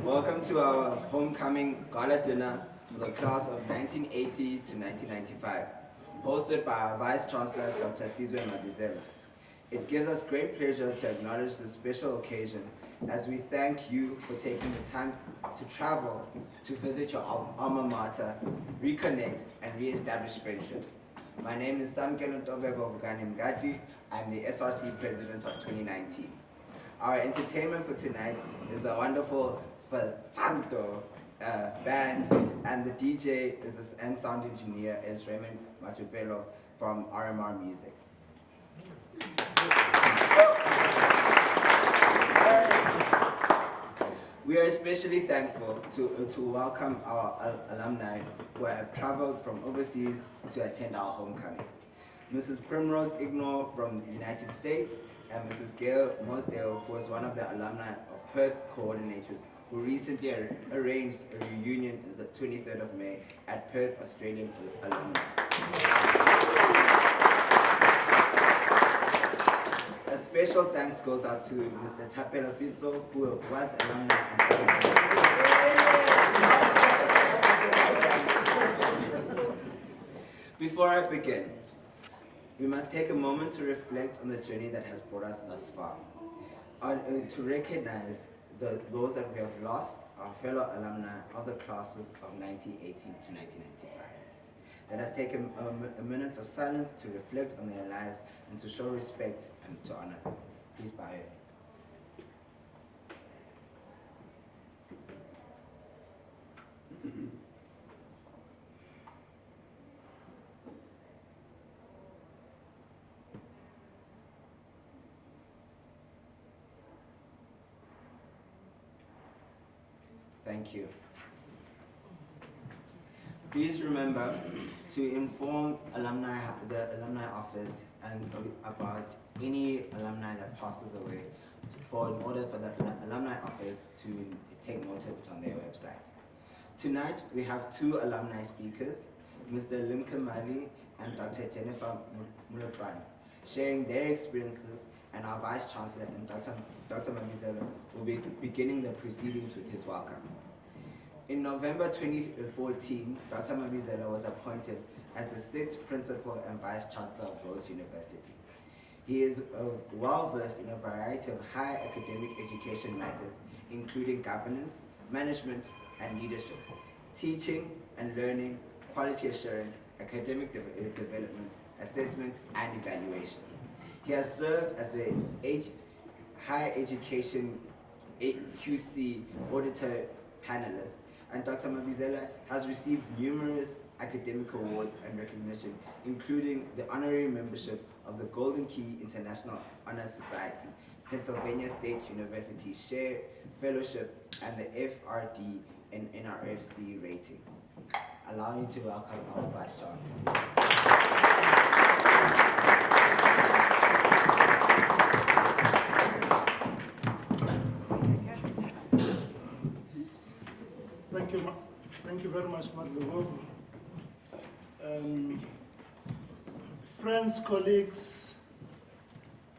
Welcome to our homecoming gala dinner for the class of 1980 to 1995, hosted by our Vice Chancellor, Dr. Sizwe Mabizela. It gives us great pleasure to acknowledge this special occasion as we thank you for taking the time to travel to visit your alma mater, reconnect, and re-establish friendships. My name is Samkelo Ntobeko Vukani Mgadi. I'm the SRC President of 2019. Our entertainment for tonight is the wonderful Santo band, and the DJ and sound engineer is Raymond Machupelo from RMR Music. We are especially thankful to welcome our alumni who have traveled from overseas to attend our homecoming. Mrs. Primrose Ignore from the United States, and Mrs. Gail Mosdale, who was one of the alumni of Perth coordinators, who recently arranged a reunion on the 23rd of May at Perth Australian Alumni. A special thanks goes out to Mr. Tapelo Pizzo, who was alumni. Before I begin, we must take a moment to reflect on the journey that has brought us thus far, to recognize those that we have lost, our fellow alumni of the classes of 1980 to 1995. Let us take a minute of silence to reflect on their lives and to show respect and to honor them. Please bow your heads. Thank you. Please remember to inform the alumni office and about any alumni that passes away in order for the alumni office to take note of it on their website. Tonight we have two alumni speakers, Mr. Limke Mali and Dr. Jennifer Mulotwan, sharing their experiences, and our Vice Chancellor and Dr. Mabizela will be beginning the proceedings with his welcome. In November 2014, Dr. Mabizela was appointed as the 6th Principal and Vice Chancellor of Rhodes University. He is well-versed in a variety of higher academic education matters, including governance, management, and leadership, teaching and learning, quality assurance, academic development, assessment, and evaluation. He has served as the Higher Education QC Auditor Panelist, and Dr. Mabizela has received numerous academic awards and recognition, including the honorary membership of the Golden Key International Honor Society, Pennsylvania State University Share Fellowship, and the FRD and NRFC ratings. Allow me to welcome our Vice Chancellor. Thank you very much, Madhubov. Friends, colleagues,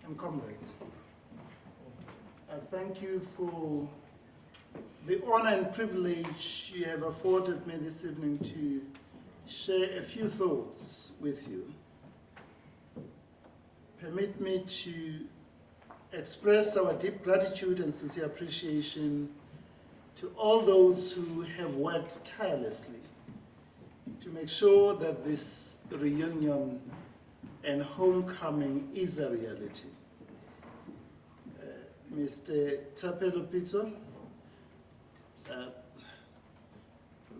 and comrades, I thank you for the honor and privilege you have afforded me this evening to share a few thoughts with you. Permit me to express our deep gratitude and sincere appreciation to all those who have worked tirelessly to make sure that this reunion and homecoming is a reality. Mr. Tapelo Pizzo,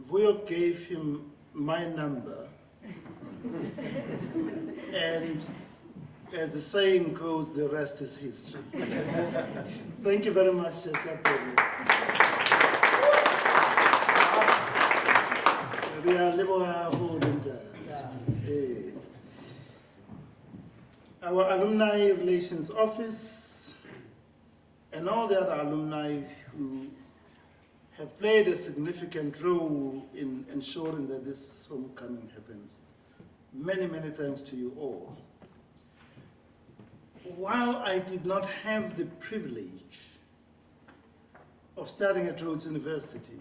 Vuyo gave him my number, and as the saying goes, the rest is history. Thank you very much, Tapelo. Our Alumni Relations Office and all the other alumni who have played a significant role in ensuring that this homecoming happens. Many, many thanks to you all. While I did not have the privilege of studying at Rhodes University,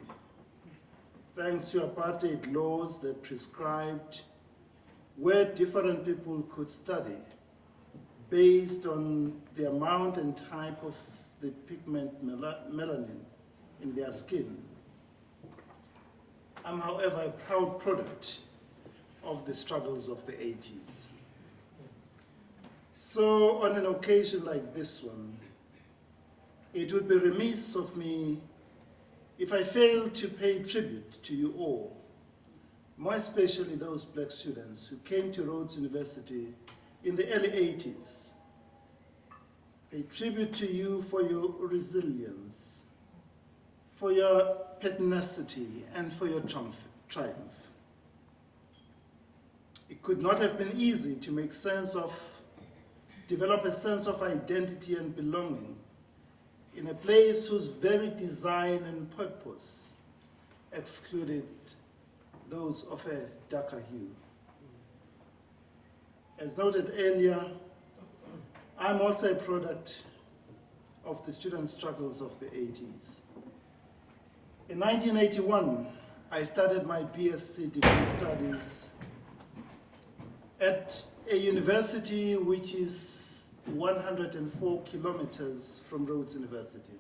thanks to apartheid laws that prescribed where different people could study based on the amount and type of the pigment melanin in their skin. I'm, however, a proud product of the struggles of the 80s. So on an occasion like this one, it would be remiss of me if I failed to pay tribute to you all, more especially those black students who came to Rhodes University in the early 80s. Pay tribute to you for your resilience, for your pertinacity, and for your triumph. It could not have been easy to develop a sense of identity and belonging in a place whose very design and purpose excluded those of a darker hue. As noted earlier, I'm also a product of the student struggles of the 80s. In 1981, I started my BSc degree studies at a university which is 104 kilometers from Rhodes University,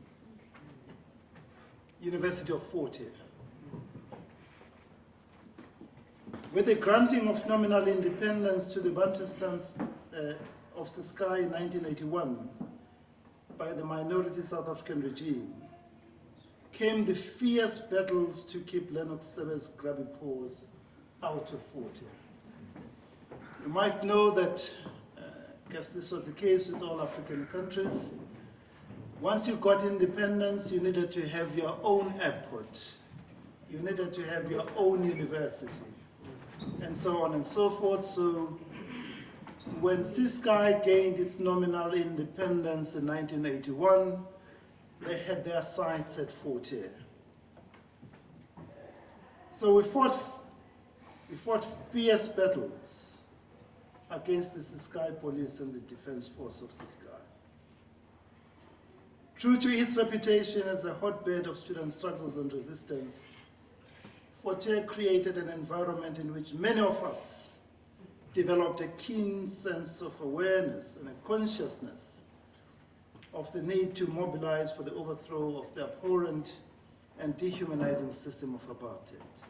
University of Fort Hare. With the granting of nominal independence to the Bantustans of Ciskei in 1981 by the minority South African regime, came the fierce battles to keep Lennox Sebe's grubby paws out of Fort Hare. You might know that, I guess this was the case with all African countries. Once you got independence, you needed to have your own airport. You needed to have your own university, and so on and so forth. So when Ciskei gained its nominal independence in 1981, they had their sights at Fort Hare. So we fought fierce battles against the Ciskei police and the defense force of Ciskei. True to its reputation as a hotbed of student struggles and resistance, Fort Hare created an environment in which many of us developed a keen sense of awareness and a consciousness of the need to mobilize for the overthrow of the abhorrent and dehumanizing system of apartheid.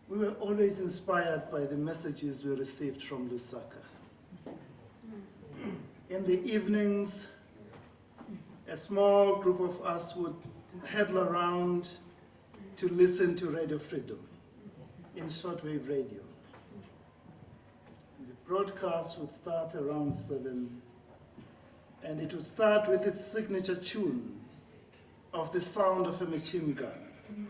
We were always inspired by the messages we received from Lusaka. In the evenings, a small group of us would huddle around to listen to Radio Freedom in shortwave radio. The broadcast would start around 7, and it would start with its signature tune of the sound of a machine gun,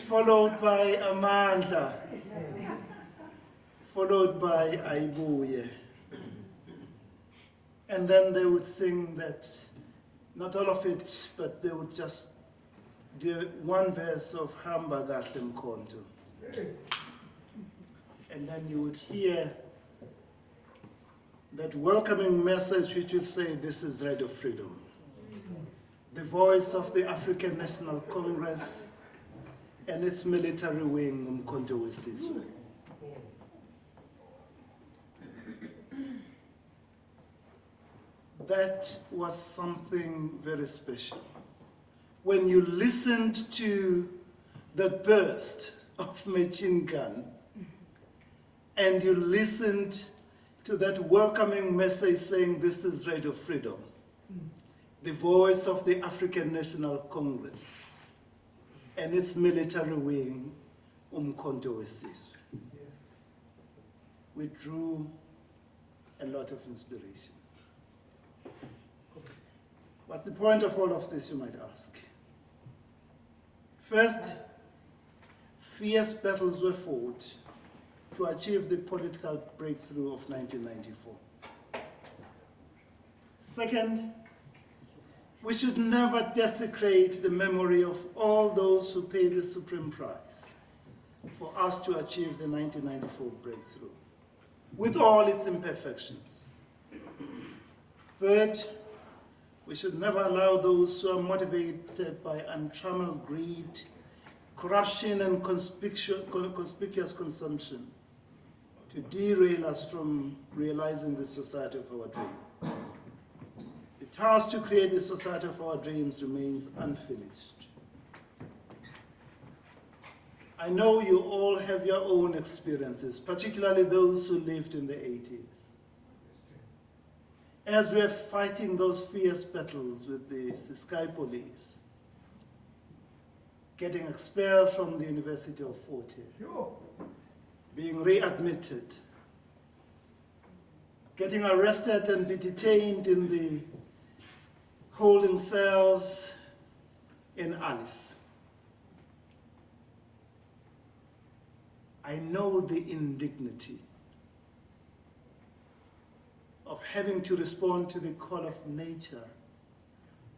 followed by Amandla, followed by Aibuye. And then they would sing that, not all of it, but they would just do one verse of Hamba Kahle Mkhonto. And then you would hear that welcoming message which would say, "This is Radio Freedom, the voice of the African National Congress and its military wing, Umkhonto we Sizwe." That was something very special. When you listened to that burst of machine gun, and you listened to that welcoming message saying, "This is Radio Freedom, the voice of the African National Congress and its military wing, Umkhonto we Sizwe," we drew a lot of inspiration. What's the point of all of this, you might ask? First, fierce battles were fought to achieve the political breakthrough of 1994. Second, we should never desecrate the memory of all those who paid the supreme price for us to achieve the 1994 breakthrough, with all its imperfections. Third, We should never allow those who are motivated by untrammeled greed, corruption, and conspicuous consumption to derail us from realizing the society of our dream. The task to create the society of our dreams remains unfinished. I know you all have your own experiences, particularly those who lived in the 80s. As we are fighting those fierce battles with the Sky Police, getting expelled from the University of Fort Hare, being readmitted, getting arrested and be detained in the holding cells in Alice. I know the indignity of having to respond to the call of nature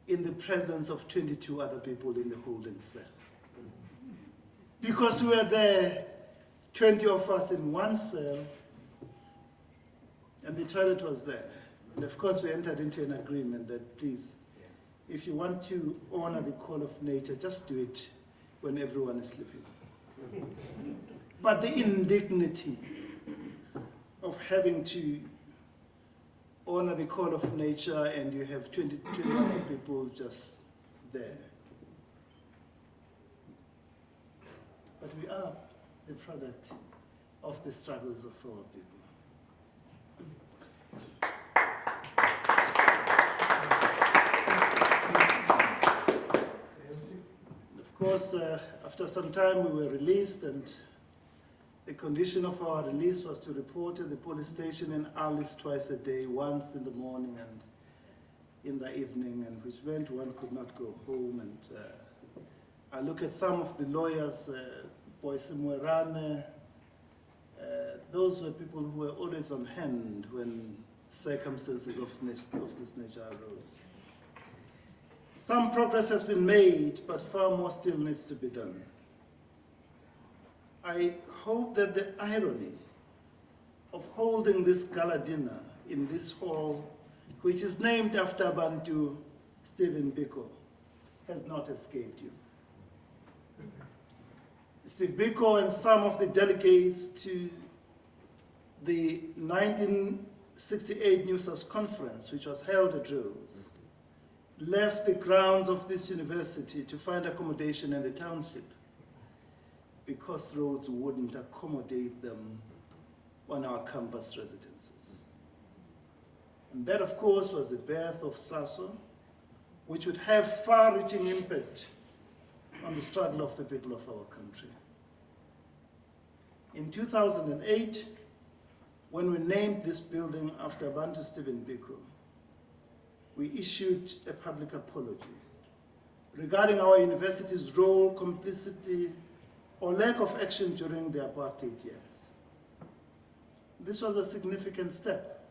in the presence of 22 other people in the holding cell. Because we were there, 20 of us in one cell, and the toilet was there. And of course we entered into an agreement that please, if you want to honor the call of nature, just do it when everyone is sleeping. But the indignity of having to honor the call of nature and you have 20 other people just there. But we are the product of the struggles of our people. Of course, after some time we were released, and the condition of our release was to report at the police station in Alice twice a day, once in the morning and in the evening, and which meant one could not go home. And I look at some of the lawyers, Boyce Mwerane, those were people who were always on hand when circumstances of this nature arose. Some progress has been made, but far more still needs to be done. I hope that the irony of holding this gala dinner in this hall, which is named after Bantu Stephen Biko, has not escaped you. Steve Biko and some of the delegates to the 1968 New South Conference, which was held at Rhodes, left the grounds of this university to find accommodation in the township because Rhodes wouldn't accommodate them on our campus residences. And that, of course, was the birth of SASO, which would have far-reaching impact on the struggle of the people of our country. In 2008, when we named this building after Bantu Stephen Biko, we issued a public apology regarding our university's role, complicity, or lack of action during the apartheid years. This was a significant step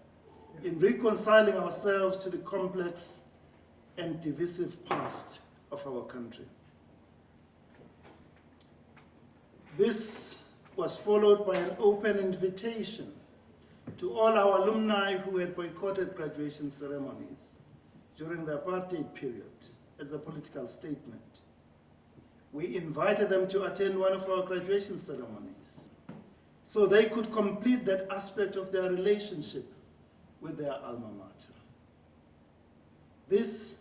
in reconciling ourselves to the complex and divisive past of our country. This was followed by an open invitation to all our alumni who had boycotted graduation ceremonies during the apartheid period as a political statement. We invited them to attend one of our graduation ceremonies so they could complete that aspect of their relationship with their alma mater. This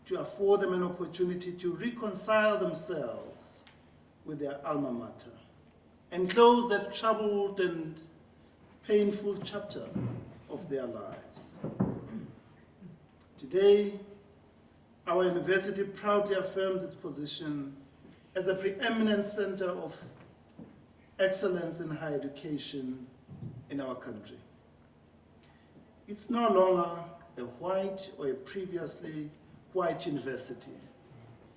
to afford them an opportunity to reconcile themselves with their alma mater and close that troubled and painful chapter of their lives. Today, our university proudly affirms its position as a preeminent center of excellence in higher education in our country. It's no longer a white or a previously white university.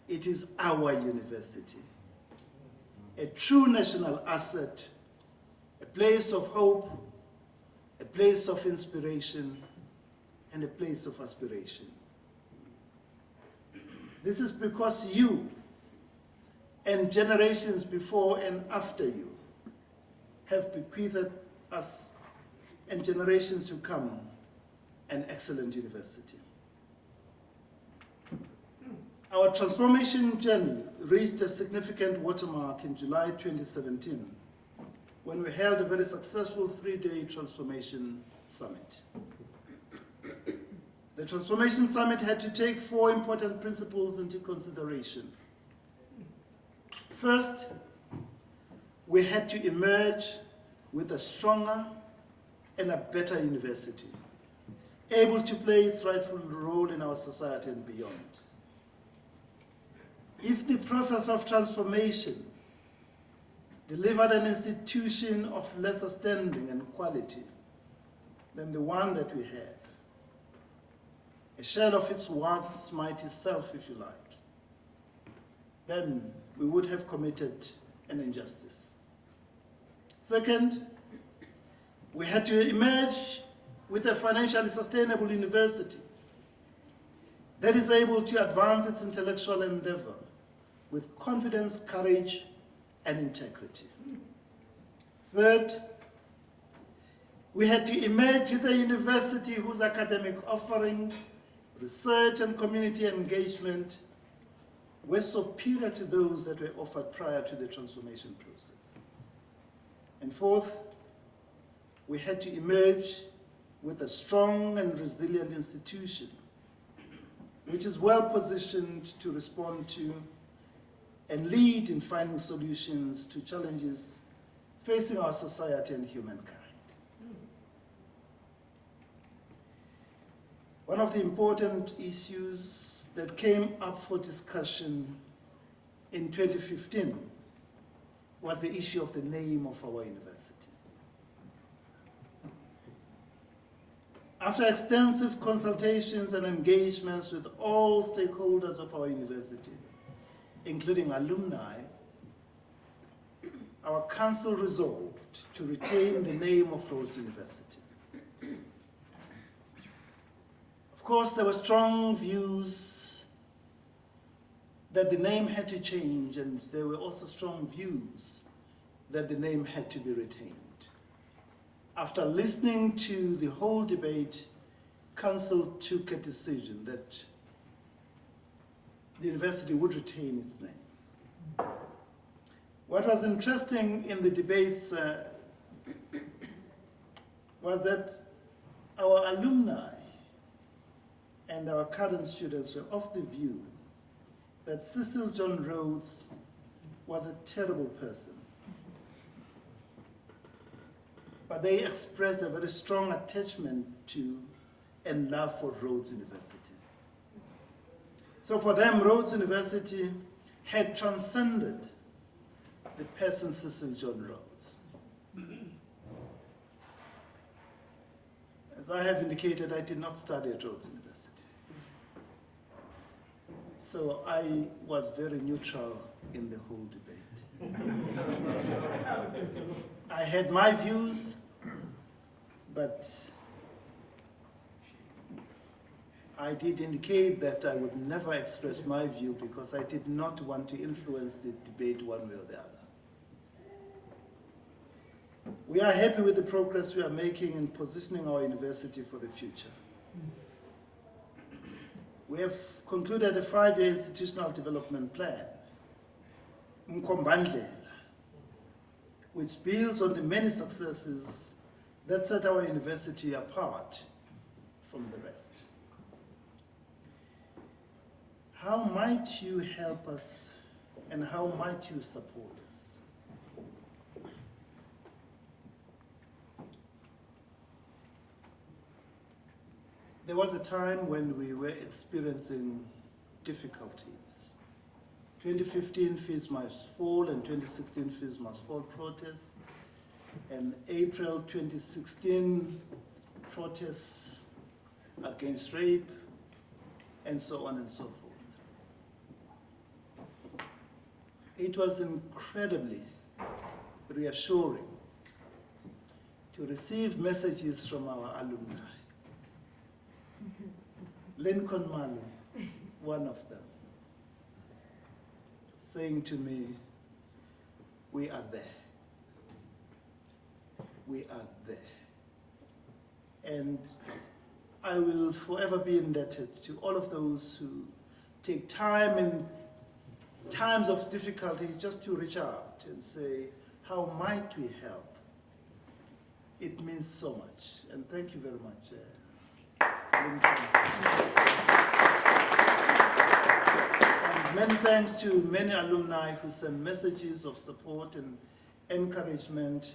It is our university, a true national asset, a place of hope, a place of inspiration, and a place of aspiration. This is because you and generations before and after you have bequeathed us and generations to come an excellent university. Our transformation journey reached a significant watermark in July 2017 when we held a very successful 3-day transformation summit. The transformation summit had to take 4 important principles into consideration. First, we had to emerge with a stronger and a better university, able to play its rightful role in our society and beyond. If the process of transformation delivered an institution of lesser standing and quality than the one that we have, a shell of its once mighty self, if you like, then we would have committed an injustice. Second, we had to emerge with a financially sustainable university that is able to advance its intellectual endeavor with confidence, courage, and integrity. Third, we had to emerge with a university whose academic offerings, research, and community engagement were superior to those that were offered prior to the transformation process. And fourth, we had to emerge with a strong and resilient institution which is well positioned to respond to and lead in finding solutions to challenges facing our society and humankind. One of the important issues that came up for discussion in 2015 was the issue of the name of our university. After extensive consultations and engagements with all stakeholders of our university, including alumni, our council resolved to retain the name of Rhodes University. Of course, there were strong views that the name had to change, and there were also strong views that the name had to be retained. After listening to the whole debate, council took a decision that the university would retain its name. What was interesting in the debates was that our alumni and our current students were of the view that Cecil John Rhodes was a terrible person. But they expressed a very strong attachment to and love for Rhodes University. So for them, Rhodes University had transcended the person Cecil John Rhodes. As I have indicated, I did not study at Rhodes University. So I was very neutral in the whole debate. I had my views, but I did indicate that I would never express my view because I did not want to influence the debate one way or the other. We are happy with the progress we are making in positioning our university for the future. We have concluded a 5-year institutional development plan, Mkombandlela, which builds on the many successes that set our university apart from the rest. How might you help us and how might you support us? There was a time when we were experiencing difficulties. 2015 Fees Must Fall and 2016 Fees Must Fall protests, and April 2016 protests against rape, and so on and so forth. It was incredibly reassuring to receive messages from our alumni. Lincoln Mali, one of them, saying to me, "We are there. We are there." And I will forever be indebted to all of those who take time in times of difficulty just to reach out and say, how might we help? It means so much. And thank you very much. And many thanks to many alumni who sent messages of support and encouragement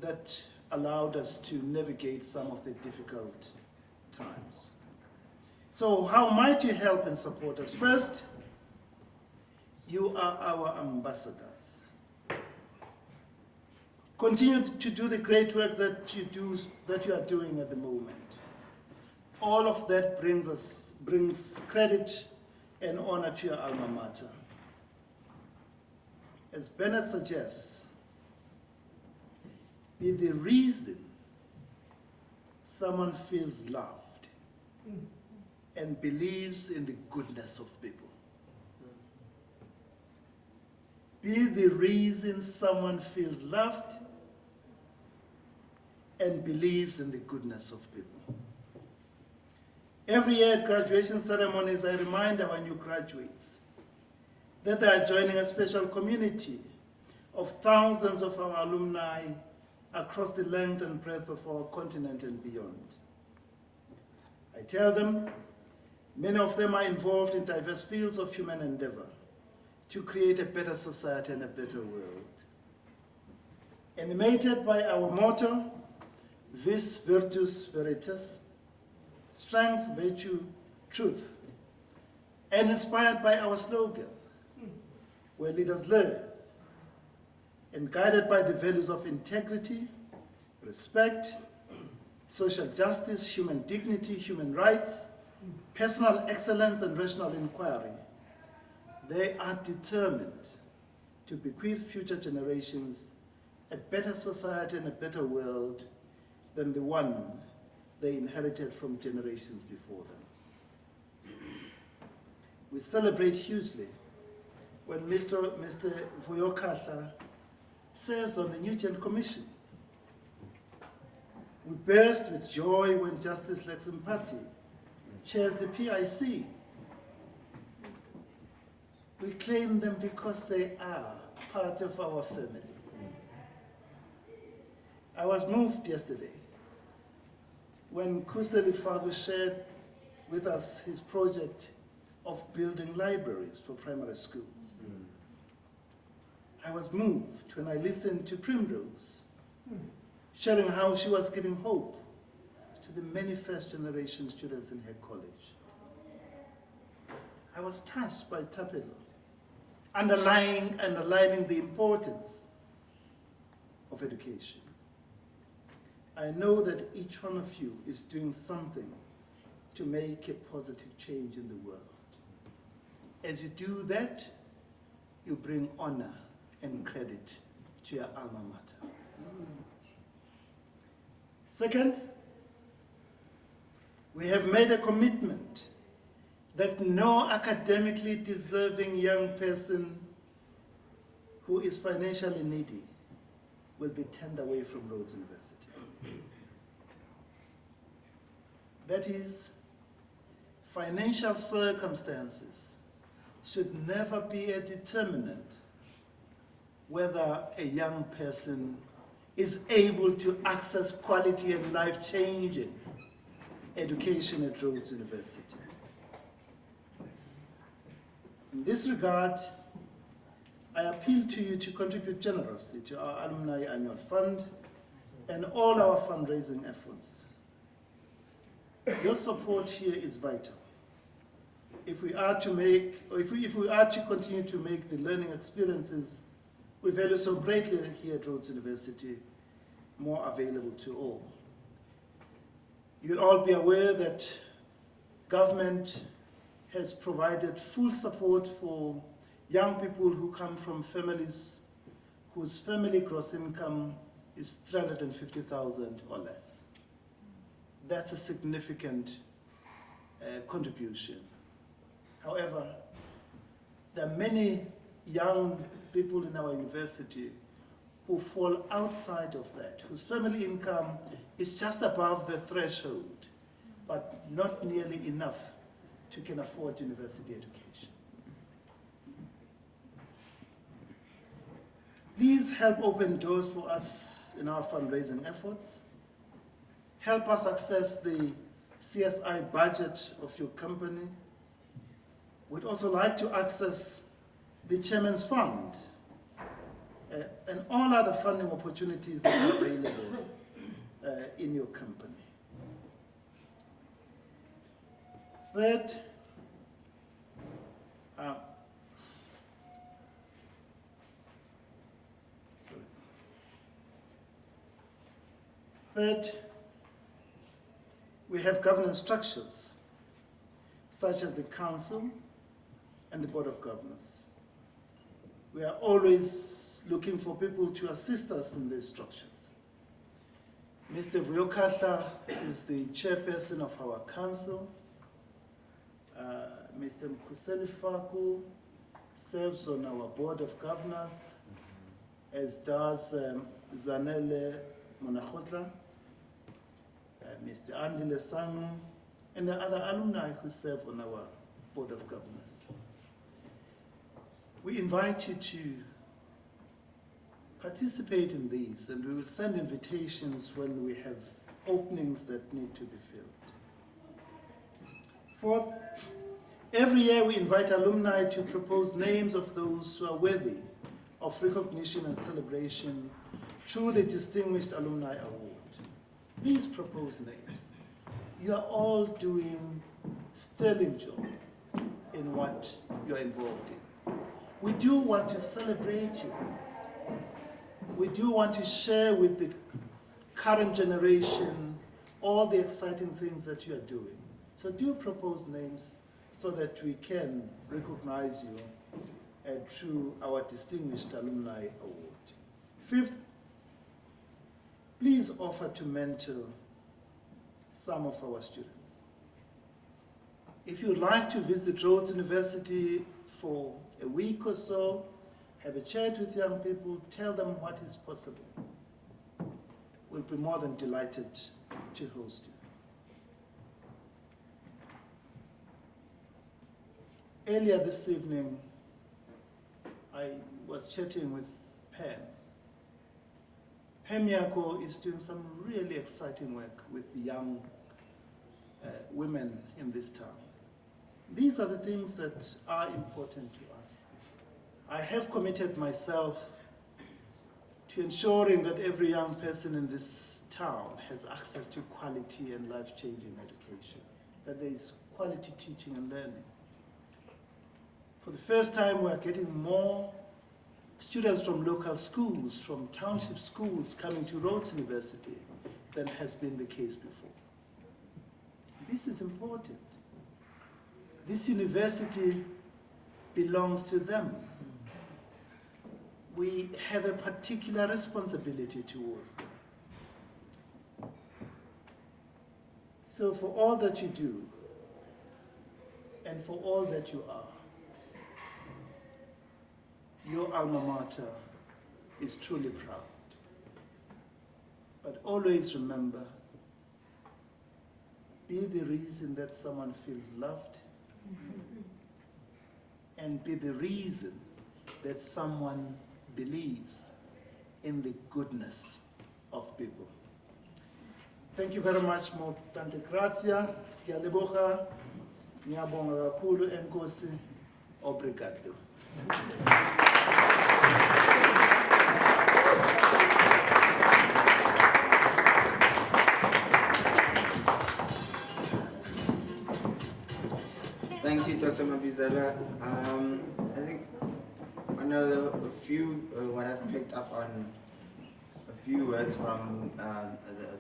that allowed us to navigate some of the difficult times. So how might you help and support us? First, you are our ambassadors. Continue to do the great work that you are doing at the moment. All of that brings credit and honor to your alma mater. As Bennett suggests, be the reason someone feels loved and believes in the goodness of people. Be the reason someone feels loved and believes in the goodness of people. Every year at graduation ceremonies, I remind our new graduates that they are joining a special community of thousands of our alumni across the length and breadth of our continent and beyond. I tell them, many of them are involved in diverse fields of human endeavor to create a better society and a better world. Animated by our motto, Vis Virtus Veritas, strength, virtue, truth, and inspired by our slogan, where leaders learn, and guided by the values of integrity, respect, social justice, human dignity, human rights, personal excellence, and rational inquiry, they are determined to bequeath future generations a better society and a better world than the one they inherited from generations before them. We celebrate hugely when Mr. Vuyokahla serves on the New Gen Commission. We burst with joy when Justice Lex Mpati chairs the PIC. We claim them because they are part of our family. I was moved yesterday when Kuseli Fagu shared with us his project of building libraries for primary schools. I was moved when I listened to Primrose sharing how she was giving hope to the many first-generation students in her college. I was touched by Tapelo, underlining the importance of education. I know that each one of you is doing something to make a positive change in the world. As you do that, you bring honor and credit to your alma mater. Second, we have made a commitment that no academically deserving young person who is financially needy will be turned away from Rhodes University. That is, financial circumstances should never be a determinant whether a young person is able to access quality and life-changing education at Rhodes University. In this regard, I appeal to you to contribute generously to our Alumni Annual Fund and all our fundraising efforts. Your support here is vital. If we are to continue to make the learning experiences we value so greatly here at Rhodes University more available to all. You'll all be aware that government has provided full support for young people who come from families whose family gross income is 350,000 or less. That's a significant contribution. However, there are many young people in our university who fall outside of that, whose family income is just above the threshold, but not nearly enough to can afford university education. Please help open doors for us in our fundraising efforts. Help us access the CSI budget of your company. We'd also like to access the Chairman's Fund and all other funding opportunities that are available in your company. Third, we have governance structures, such as the Council and the Board of Governors. We are always looking for people to assist us in these structures. Mr. Vuyokatla is the chairperson of our council. Mr. Mkuseli Faku serves on our Board of Governors, as does Zanele Monachotla, Mr. Andy Lesangu, and the other alumni who serve on our Board of Governors. We invite you to participate in these, and we will send invitations when we have openings that need to be filled. Fourth, every year we invite alumni to propose names of those who are worthy of recognition and celebration through the Distinguished Alumni Award. Please propose names. You are all doing sterling job in what you're involved in. We do want to celebrate you. We do want to share with the current generation all the exciting things that you are doing. So do propose names so that we can recognize you through our Distinguished Alumni Award. Fifth, please offer to mentor some of our students. If you'd like to visit Rhodes University for a week or so, have a chat with young people, tell them what is possible. We'll be more than delighted to host you. Earlier this evening, I was chatting with Pam. Pam Yako is doing some really exciting work with young women in this town. These are the things that are important to us. I have committed myself to ensuring that every young person in this town has access to quality and life-changing education, that there is quality teaching and learning. For the first time, we're getting more students from local schools, from township schools coming to Rhodes University than has been the case before. This is important. This university belongs to them. We have a particular responsibility towards them. So for all that you do, and for all that you are, your alma mater is truly proud. But always remember, be the reason that someone feels loved, and be the reason that someone believes in the goodness of people. Thank you very much, Tante Grazia, Kialebocha, Nyabonga Kakulu, Enkosi, Obrigado. Thank you, Dr. Mabizela. I think one of the few, what I've picked up on a few words from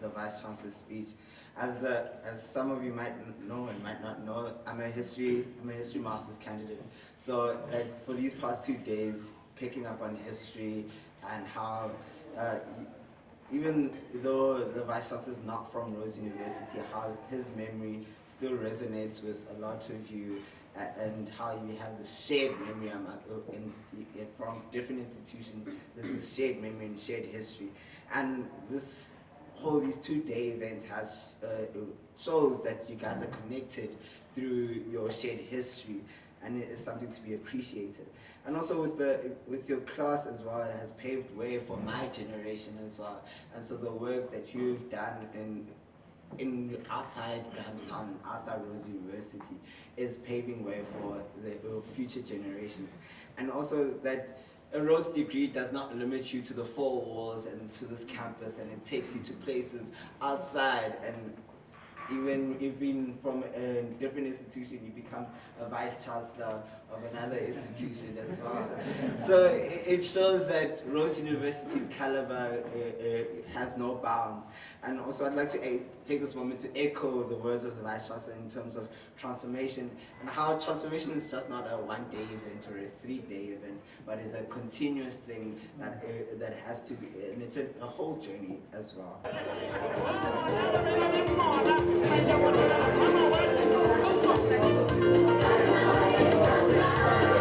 the Vice Chancellor's speech. As some of you might know and might not know, I'm a history master's candidate. So like for these past 2 days, picking up on history and how even though the Vice Chancellor is not from Rhodes University, how his memory still resonates with a lot of you, and how you have this shared memory from different institutions. There's this shared memory and shared history. And this hold these 2-day events shows that you guys are connected through your shared history, and it is something to be appreciated. And also with your class as well, it has paved way for my generation as well. And so the work that you've done in outside Grahamstown, outside Rhodes University, is paving way for the future generations. And also that a Rhodes degree does not limit you to the 4 walls and to this campus, and it takes you to places outside, and even from a different institution, you become a vice chancellor of another institution as well. So it shows that Rhodes University's caliber has no bounds. And also I'd like to take this moment to echo the words of the vice chancellor in terms of transformation, and how transformation is just not a 1-day event or a 3-day event, but it's a continuous thing that has to be, and it's a whole journey as well. Thank you.